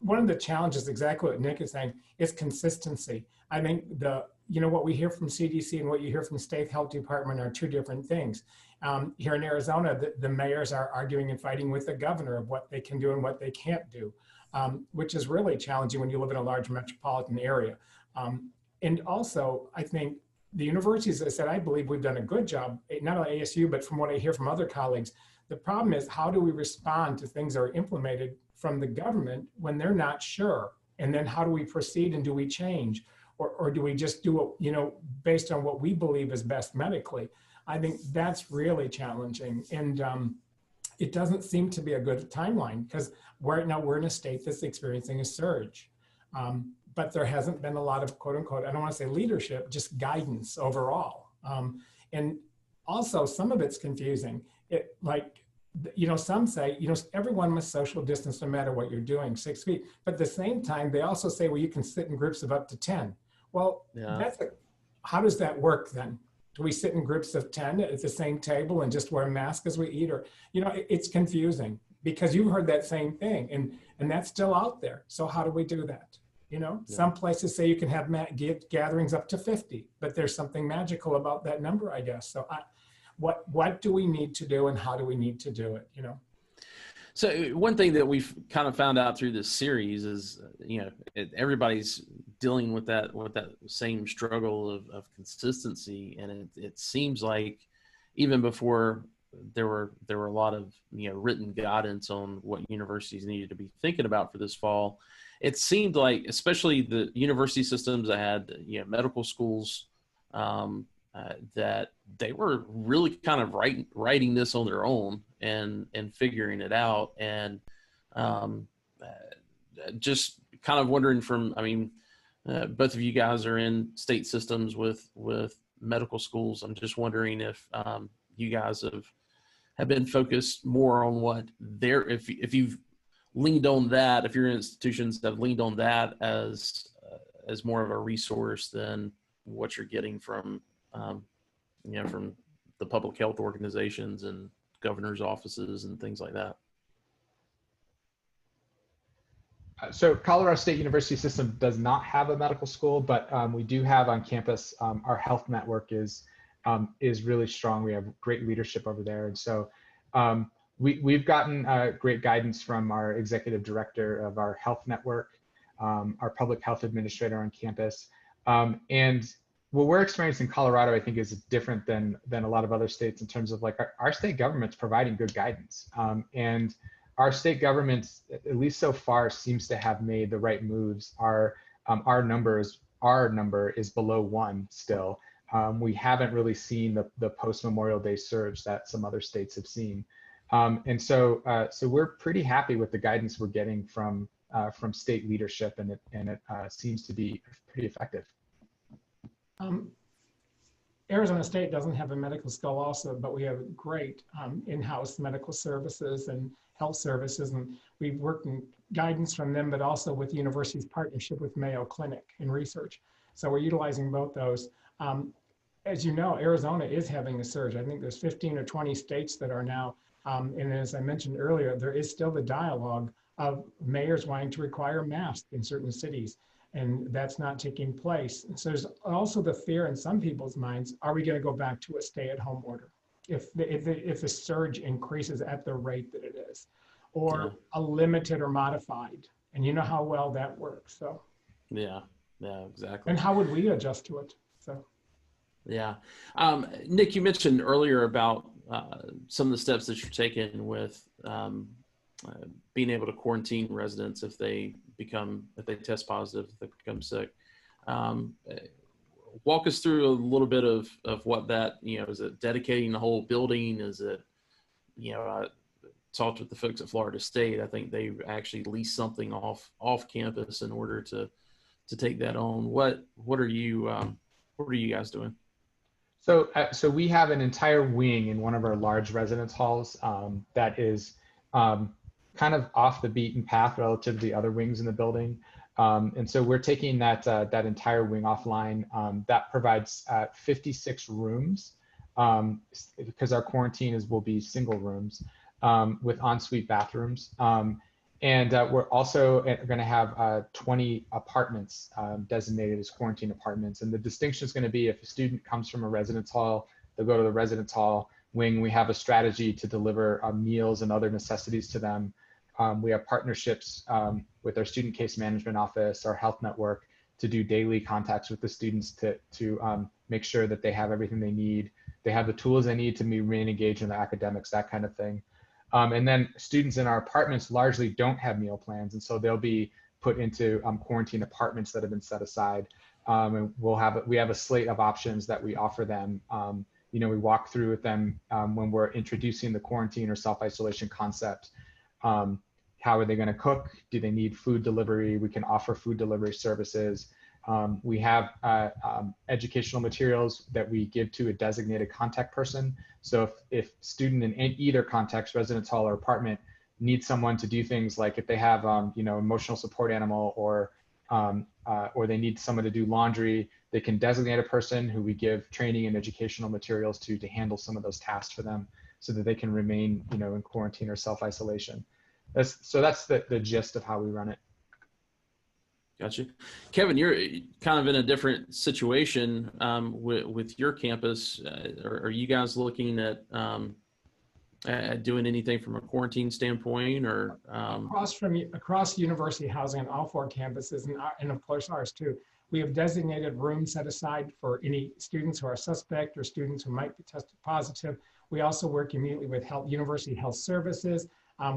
One of the challenges, exactly what Nick is saying, is consistency. I think what we hear from CDC and what you hear from state health department are two different things. Here in Arizona, the mayors are arguing and fighting with the governor of what they can do and what they can't do, which is really challenging when you live in a large metropolitan area. And also, I think the universities, as I said, I believe we've done a good job, not only ASU, but from what I hear from other colleagues. The problem is, how do we respond to things that are implemented from the government when they're not sure? And then how do we proceed, and do we change? Or do we just do it, based on what we believe is best medically? I think that's really challenging. And it doesn't seem to be a good timeline, because right now we're in a state that's experiencing a surge. But there hasn't been a lot of, quote unquote, I don't want to say leadership, just guidance overall. And also some of it's confusing. Some say, everyone must social distance no matter what you're doing, 6 feet. But at the same time, they also say, well, you can sit in groups of up to 10. Well, yeah. How does that work then? Do we sit in groups of 10 at the same table and just wear a mask as we eat? Or, it's confusing, because you've heard that same thing, and that's still out there. So how do we do that? Yeah. Some places say you can have gatherings up to 50, but there's something magical about that number, I guess. So what do we need to do, and how do we need to do it? So one thing that we've kind of found out through this series is, everybody's dealing with that same struggle of consistency. And it seems like even before there were a lot of, written guidance on what universities needed to be thinking about for this fall, it seemed like, especially the university systems that had, medical schools, that they were really kind of writing this on their own and figuring it out. And just kind of wondering both of you guys are in state systems with medical schools. I'm just wondering if you guys have been focused more on what if you've leaned on that, if your institutions have leaned on that as more of a resource than what you're getting from from the public health organizations and governor's offices and things like that. So Colorado State University system does not have a medical school, but we do have on campus, our health network is really strong. We have great leadership over there. And so we've gotten great guidance from our executive director of our health network. our public health administrator on campus. And what we're experiencing in Colorado, I think, is different than a lot of other states in terms of like our state government's providing good guidance. And our state government, at least so far, seems to have made the right moves. Our number is below 1 still. We haven't really seen the post-Memorial Day surge that some other states have seen. And so we're pretty happy with the guidance we're getting from state leadership, and it seems to be pretty effective. Arizona State doesn't have a medical school also, but we have great in-house medical services and health services, and we've worked in guidance from them, but also with the university's partnership with Mayo Clinic in research. So we're utilizing both those. As you know, Arizona is having a surge. I think there's 15 or 20 states that are now, and as I mentioned earlier, there is still the dialogue of mayors wanting to require masks in certain cities, and that's not taking place. And so there's also the fear in some people's minds, are we going to go back to a stay-at-home order if the surge increases at the rate that it is, or a limited or modified? And you know how well that works. So yeah, exactly. And how would we adjust to it? So yeah, Nick, you mentioned earlier about some of the steps that you're taking with being able to quarantine residents if they test positive, if they become sick. Walk us through a little bit of what that, is it dedicating the whole building? Is it, I talked with the folks at Florida State. I think they actually leased something off campus in order to take that on. What are you guys doing? So we have an entire wing in one of our large residence halls that is kind of off the beaten path relative to the other wings in the building. And so we're taking that entire wing offline. That provides 56 rooms because our quarantine will be single rooms with ensuite bathrooms. And we're also going to have 20 apartments designated as quarantine apartments. And the distinction is going to be if a student comes from a residence hall, they'll go to the residence hall wing. We have a strategy to deliver meals and other necessities to them. We have partnerships with our student case management office, our health network, to do daily contacts with the students to make sure that they have everything they need. They have the tools they need to remain engaged in their academics, that kind of thing. And then students in our apartments largely don't have meal plans, and so they'll be put into quarantine apartments that have been set aside. And we have a slate of options that we offer them. We walk through with them when we're introducing the quarantine or self-isolation concept. How are they going to cook? Do they need food delivery? We can offer food delivery services. We have educational materials that we give to a designated contact person. So if student in either context, residence hall or apartment, needs someone to do things like if they have emotional support animal or they need someone to do laundry, they can designate a person who we give training and educational materials to handle some of those tasks for them so that they can remain in quarantine or self-isolation. That's the gist of how we run it. Gotcha. Kevin, you're kind of in a different situation with your campus. Are you guys looking at doing anything from a quarantine standpoint, or across university housing on all 4 campuses, and of course ours too? We have designated rooms set aside for any students who are suspect or students who might be tested positive. We also work immediately with university health services.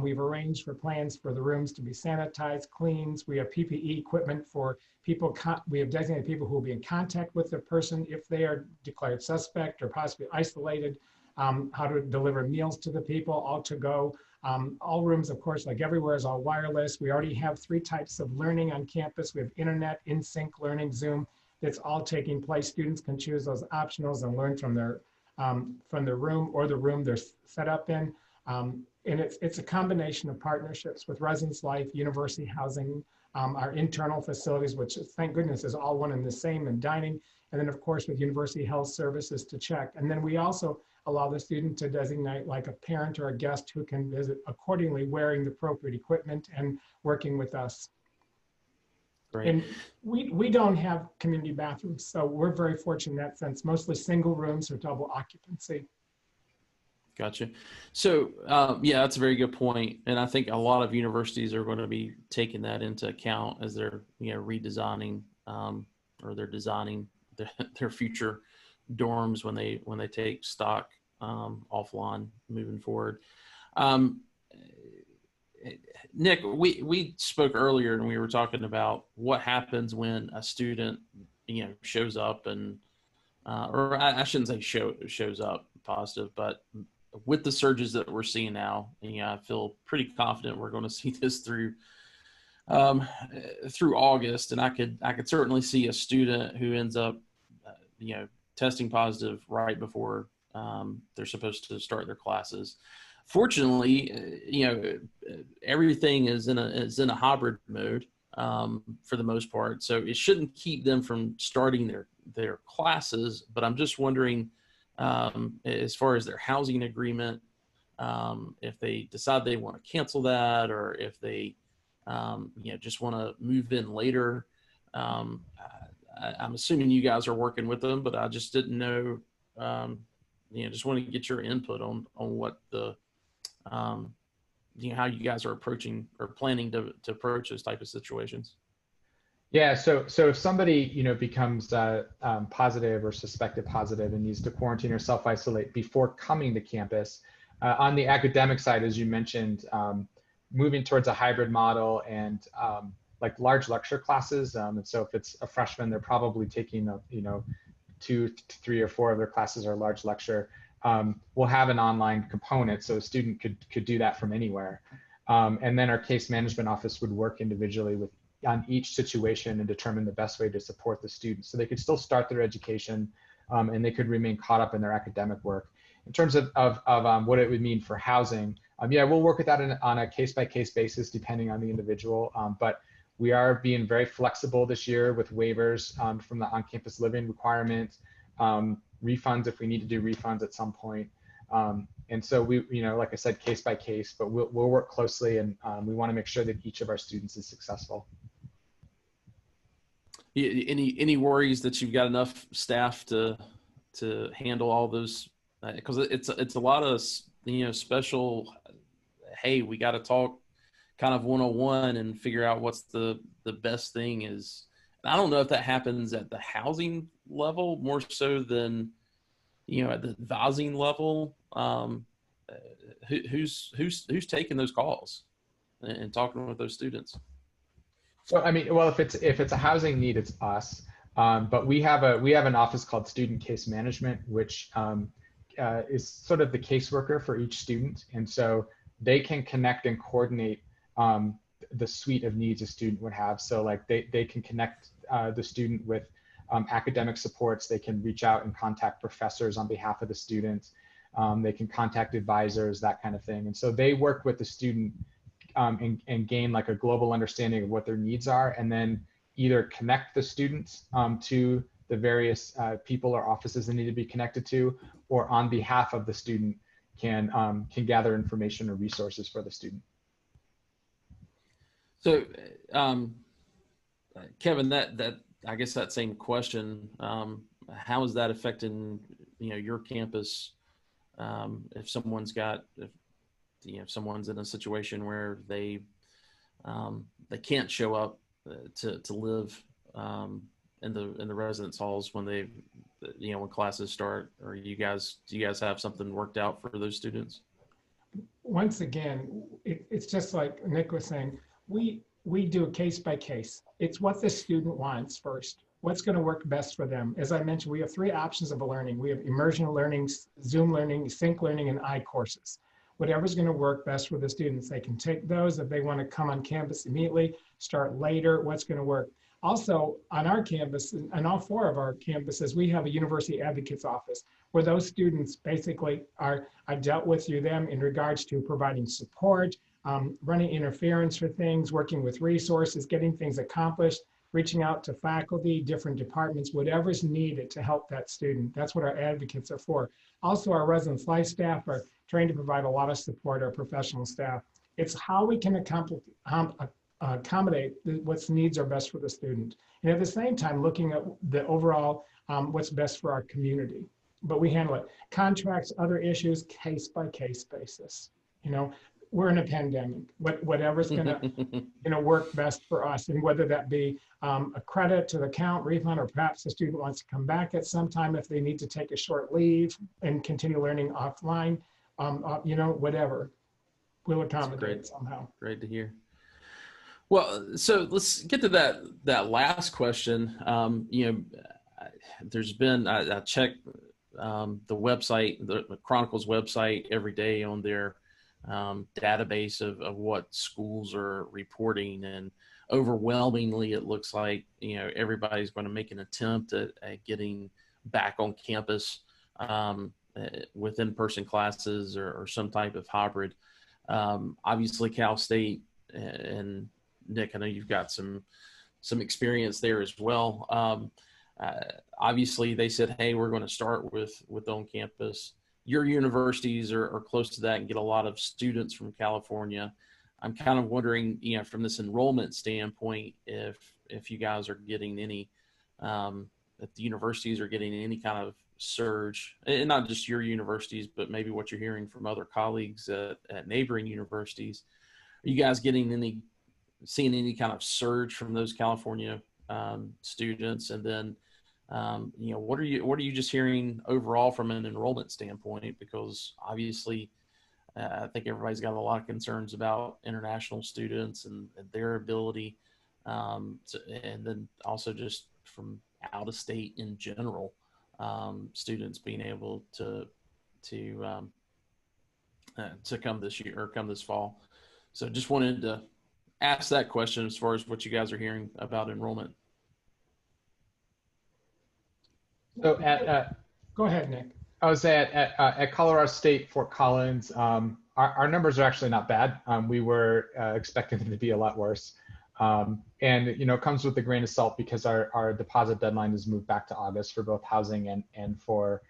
We've arranged for plans for the rooms to be sanitized, cleaned. We have PPE equipment for people. We have designated people who will be in contact with the person if they are declared suspect or possibly isolated, how to deliver meals to the people, all to go. All rooms, of course, like everywhere, is all wireless. We already have 3 types of learning on campus. We have internet, in-sync learning, Zoom. That's all taking place. Students can choose those optionals and learn from their room or the room they're set up in. And it's a combination of partnerships with Residence Life, university housing, our internal facilities, which thank goodness is all one and the same, and dining, and then of course with university health services to check. And then we also allow the student to designate like a parent or a guest who can visit accordingly, wearing the appropriate equipment and working with us. Great. And we don't have community bathrooms, so we're very fortunate in that sense. Mostly single rooms or double occupancy. Gotcha. So, yeah, that's a very good point. And I think a lot of universities are going to be taking that into account as they're, redesigning, or they're designing their future dorms when they take stock, offline moving forward. Um, Nick, we spoke earlier and we were talking about what happens when a student, shows up and, or I shouldn't say shows up positive, but with the surges that we're seeing now, I feel pretty confident we're going to see this through August, and I could certainly see a student who ends up, testing positive right before they're supposed to start their classes. Fortunately, everything is in a hybrid mode for the most part, so it shouldn't keep them from starting their classes. But I'm just wondering, as far as their housing agreement, if they decide they want to cancel that, or if they just want to move in later. I'm assuming you guys are working with them, but I just didn't know, just want to get your input on what the, how you guys are approaching or planning to approach those type of situations. Yeah, so if somebody becomes positive or suspected positive and needs to quarantine or self-isolate before coming to campus, on the academic side, as you mentioned, moving towards a hybrid model and like large lecture classes. And so if it's a freshman, they're probably taking 2, 3, or 4 of their classes are large lecture. We'll have an online component, so a student could do that from anywhere. And then our case management office would work individually on each situation and determine the best way to support the students. So they could still start their education, and they could remain caught up in their academic work. In terms of what it would mean for housing, yeah, we'll work with that on a case-by-case basis, depending on the individual. But we are being very flexible this year with waivers from the on-campus living requirement, refunds if we need to do refunds at some point. And so we, like I said, case by case, but we'll work closely, and we want to make sure that each of our students is successful. Any worries that you've got enough staff to handle all those? Because it's a lot of special. Hey, we got to talk kind of 101 and figure out what's the best thing is. And I don't know if that happens at the housing level more so than at the advising level. Who's taking those calls and talking with those students? So I mean, well, if it's a housing need, it's us. But we have an office called Student Case Management, which is sort of the caseworker for each student, and so they can connect and coordinate the suite of needs a student would have. So like they can connect the student with academic supports. They can reach out and contact professors on behalf of the student. They can contact advisors, that kind of thing. And so they work with the student and gain like a global understanding of what their needs are, and then either connect the students to the various people or offices they need to be connected to, or on behalf of the student can gather information or resources for the student. So, Kevin, that I guess that same question, how is that affecting your campus? If someone's if someone's in a situation where they can't show up to live in the residence halls when when classes start, or do you guys have something worked out for those students? Once again, it's just like Nick was saying, we do a case by case. It's what the student wants first. What's going to work best for them? As I mentioned, we have 3 options of learning. We have immersion learning, Zoom learning, sync learning, and iCourses. Whatever's going to work best for the students, they can take those. If they want to come on campus immediately, start later, what's going to work. Also, on our campus, and all 4 of our campuses, we have a University Advocates Office where those students basically are dealt with through them in regards to providing support, running interference for things, working with resources, getting things accomplished, reaching out to faculty, different departments, whatever's needed to help that student. That's what our advocates are for. Also, our residence life staff are trained to provide a lot of support, our professional staff. It's how we can accommodate what needs are best for the student. And at the same time, looking at the overall, what's best for our community. but we handle it. Contracts, other issues, case by case basis. You know, we're in a pandemic. Whatever's gonna work best for us, and whether that be a credit to the account, refund, or perhaps the student wants to come back at some time if they need to take a short leave and continue learning offline. Whatever, we'll accommodate somehow. Great to hear. Well, so let's get to that last question. There's been I check the website, the Chronicle's website every day on their database of what schools are reporting, and overwhelmingly it looks like everybody's going to make an attempt at getting back on campus with in-person classes or some type of hybrid. Obviously Cal State and Nick, I know you've got some experience there as well. Obviously they said, hey, we're going to start with on campus. Your universities are close to that and get a lot of students from California. I'm kind of wondering, from this enrollment standpoint, if you guys are getting any, if the universities are getting any kind of surge, and not just your universities, but maybe what you're hearing from other colleagues at neighboring universities. Are you guys seeing any kind of surge from those California students? And then, what are you just hearing overall from an enrollment standpoint? Because obviously, I think everybody's got a lot of concerns about international students and their ability, and then also just from out of state in general, students being able to come this year or come this fall. So just wanted to ask that question as far as what you guys are hearing about enrollment. So go ahead, Nick. I was at Colorado State, Fort Collins. Our numbers are actually not bad. We were expecting them to be a lot worse. And it comes with a grain of salt because our deposit deadline is moved back to August for both housing and for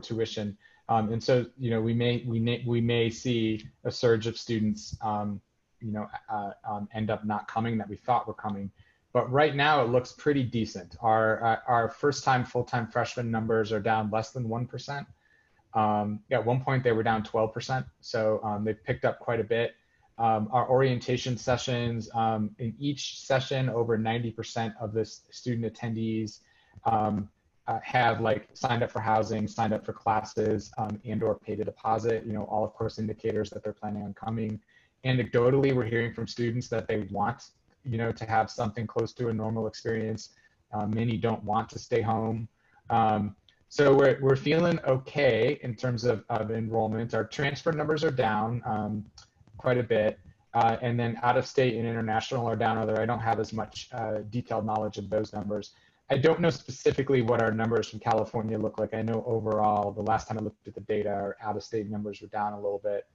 tuition. And so we may see a surge of students end up not coming that we thought were coming. But right now it looks pretty decent. Our first-time full-time freshman numbers are down less than 1%. At one point they were down 12%. So they've picked up quite a bit. Our orientation sessions, in each session, over 90% of the student attendees have signed up for housing, signed up for classes, and or paid a deposit, all of course indicators that they're planning on coming. Anecdotally, we're hearing from students that they want, to have something close to a normal experience. Many don't want to stay home. So we're feeling okay in terms of enrollment. Our transfer numbers are down quite a bit. And then out of state and international are down, although I don't have as much detailed knowledge of those numbers. I don't know specifically what our numbers from California look like. I know overall, the last time I looked at the data, our out of state numbers were down a little bit.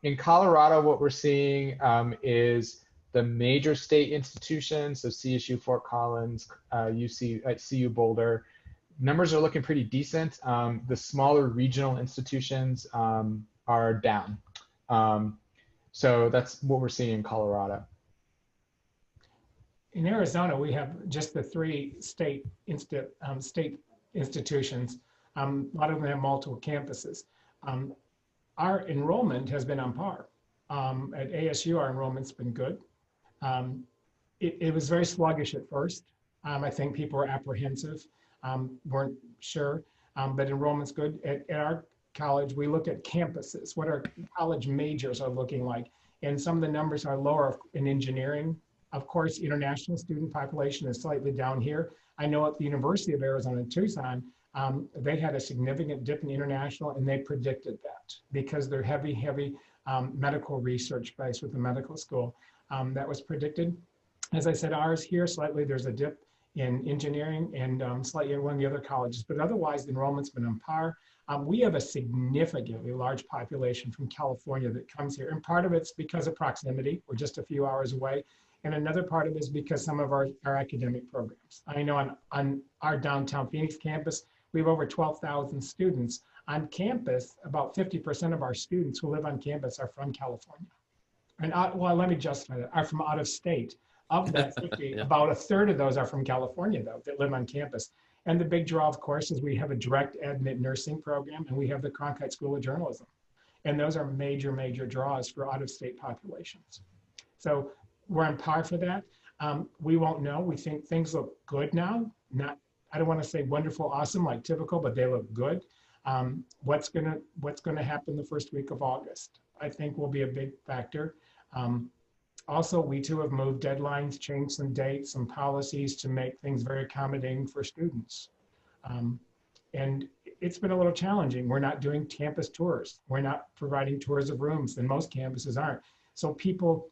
In Colorado, what we're seeing is the major state institutions, so CSU, Fort Collins, CU Boulder, numbers are looking pretty decent. The smaller regional institutions are down. So that's what we're seeing in Colorado. In Arizona, we have just the 3 state institutions. A lot of them have multiple campuses. Our enrollment has been on par. At ASU, our enrollment's been good. It was very sluggish at first. I think people were apprehensive, weren't sure, but enrollment's good. At our college, we look at campuses, what our college majors are looking like. And some of the numbers are lower in engineering. Of course, international student population is slightly down here. I know at the University of Arizona in Tucson, they had a significant dip in international, and they predicted that because they're heavy medical research based with the medical school. That was predicted. As I said, ours here, slightly there's a dip in engineering and slightly in one of the other colleges, but otherwise the enrollment's been on par. We have a significantly large population from California that comes here, and part of it's because of proximity. We're just a few hours away. And another part of it is because some of our academic programs. I know on our downtown Phoenix campus, we have over 12,000 students. On campus, about 50% of our students who live on campus are from California. And well, let me justify that, are from out of state. Of that 50, Yeah. about a third of those are from California, though, that live on campus. And the big draw, of course, is we have a direct admit nursing program, and we have the Cronkite School of Journalism. And those are major, major draws for out-of-state populations. So we're on par for that. We won't know. We think things look good now. Not, I don't want to say wonderful, awesome, like typical, but they look good. What's gonna happen the first week of August, I think, will be a big factor. Also, we too have moved deadlines, changed some dates, some policies to make things very accommodating for students. And it's been a little challenging. We're not doing campus tours. We're not providing tours of rooms, and most campuses aren't. So people,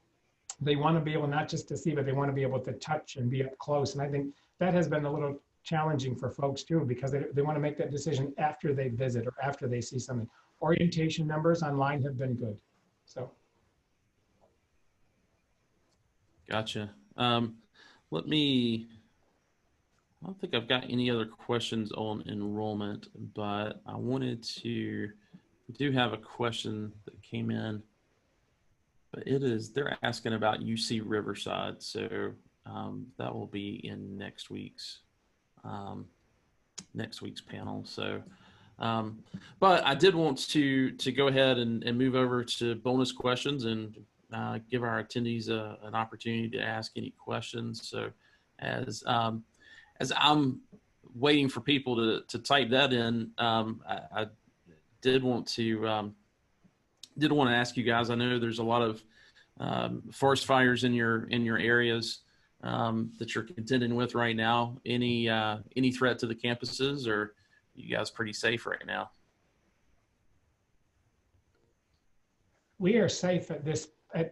they want to be able not just to see, but they want to be able to touch and be up close. And I think that has been a little challenging for folks too, because they want to make that decision after they visit or after they see something. Orientation numbers online have been good. So. Gotcha. Let me, I don't think I've got any other questions on enrollment, but I wanted to, we do have a question that came in, but they're asking about UC Riverside. So that will be in next week's panel. So, but I did want to go ahead and move over to bonus questions and give our attendees an opportunity to ask any questions. So as I'm waiting for people to type that in, I did want to ask you guys, I know there's a lot of forest fires in your areas that you're contending with right now. Any threat to the campuses, or are you guys pretty safe right now? We are safe at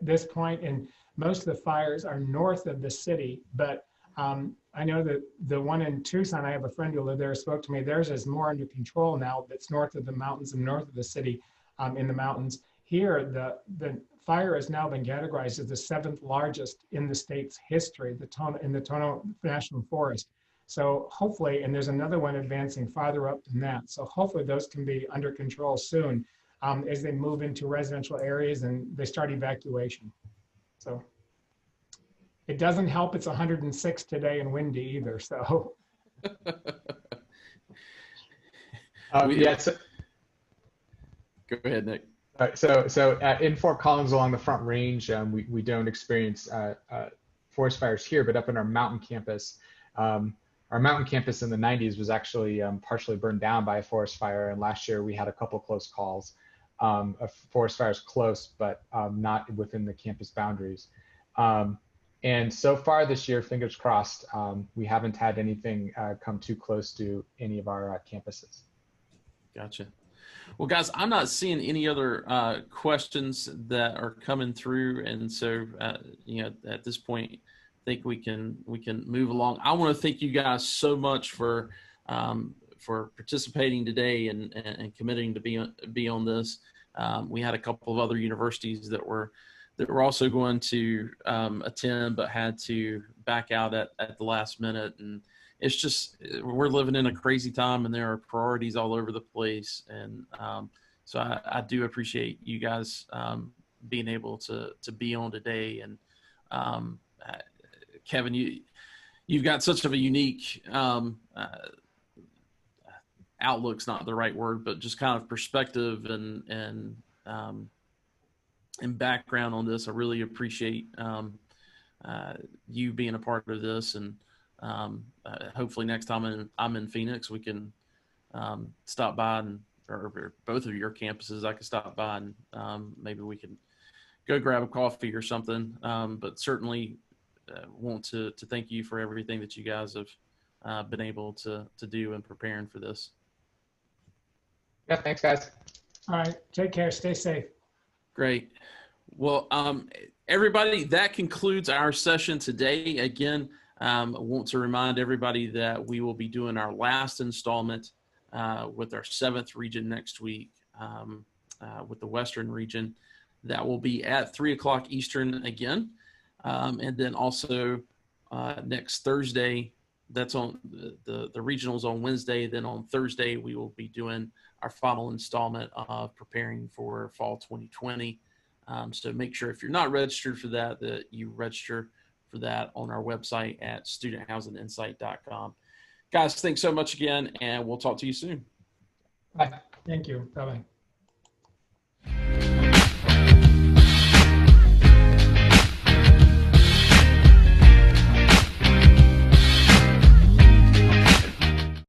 this point, and most of the fires are north of the city, but I know that the one in Tucson, I have a friend who lived there, spoke to me, theirs is more under control now. That's north of the mountains and north of the city, in the mountains. Here, the fire has now been categorized as the 7th largest in the state's history, in the Tono National Forest. So hopefully, and there's another one advancing farther up than that. So hopefully those can be under control soon as they move into residential areas and they start evacuation. So it doesn't help it's 106 today and windy either, so. Yeah, so, go ahead, Nick. So in Fort Collins along the Front Range, we don't experience forest fires here, but up in our mountain campus in the 90s was actually partially burned down by a forest fire. And last year we had a couple close calls of forest fires close, but not within the campus boundaries. And so far this year, fingers crossed, we haven't had anything come too close to any of our campuses. Gotcha. Well, guys, I'm not seeing any other questions that are coming through, and so at this point, I think we can move along. I want to thank you guys so much for participating today and committing to be on this. We had a couple of other universities that were also going to attend, but had to back out at the last minute. And it's just, we're living in a crazy time, and there are priorities all over the place. And so I do appreciate you guys being able to be on today. And Kevin, you've got such of a unique outlook's not the right word, but just kind of perspective and background on this. I really appreciate you being a part of this, and hopefully next time I'm in Phoenix, we can stop by or both of your campuses, I could stop by and maybe we can go grab a coffee or something. But certainly want to thank you for everything that you guys have been able to do in preparing for this. Yeah, thanks, guys. All right, take care, stay safe. Great. Well, everybody, that concludes our session today. Again, I want to remind everybody that we will be doing our last installment with our 7th region next week with the Western region. That will be at 3 o'clock Eastern again. And then also next Thursday, that's on the regionals on Wednesday. Then on Thursday, we will be doing our final installment of preparing for fall 2020. So make sure if you're not registered for that you register for that on our website at studenthousinginsight.com. Guys, thanks so much again, and we'll talk to you soon. Bye. Thank you. Bye-bye.